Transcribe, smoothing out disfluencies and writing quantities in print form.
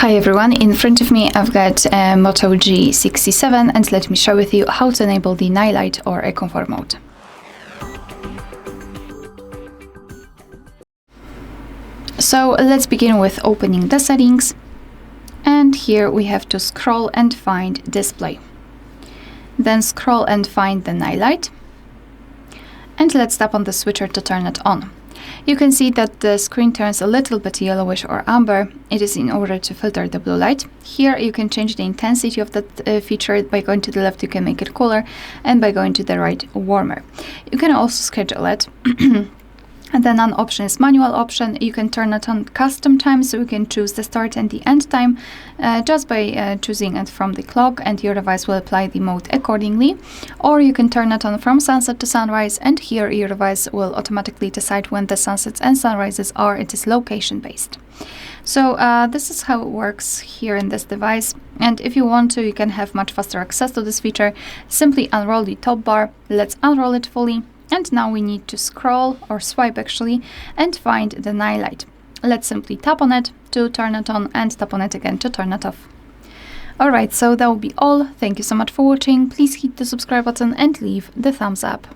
Hi everyone, in front of me I've got a Moto G67 and let me share with you how to enable the night light or a comfort mode. So let's begin with opening the settings, and here we have to scroll and find display. Then scroll and find the night light, and let's tap on the switcher to turn it on. You can see that the screen turns a little bit yellowish or amber. It is in order to filter the blue light. Here you can change the intensity of that feature. By going to the left you can make it cooler, and by going to the right warmer. You can also schedule it. And then an option is manual option. You can turn it on custom time, so you can choose the start and the end time just by choosing it from the clock, and your device will apply the mode accordingly. Or you can turn it on from sunset to sunrise, and here your device will automatically decide when the sunsets and sunrises are. It is location based. So this is how it works here in this device, and if you want to, you can have much faster access to this feature. Simply unroll the top bar. Let's unroll it fully. And now we need to scroll, or swipe actually, and find the night light. Let's simply tap on it to turn it on, and tap on it again to turn it off. Alright, so that will be all. Thank you so much for watching. Please hit the subscribe button and leave the thumbs up.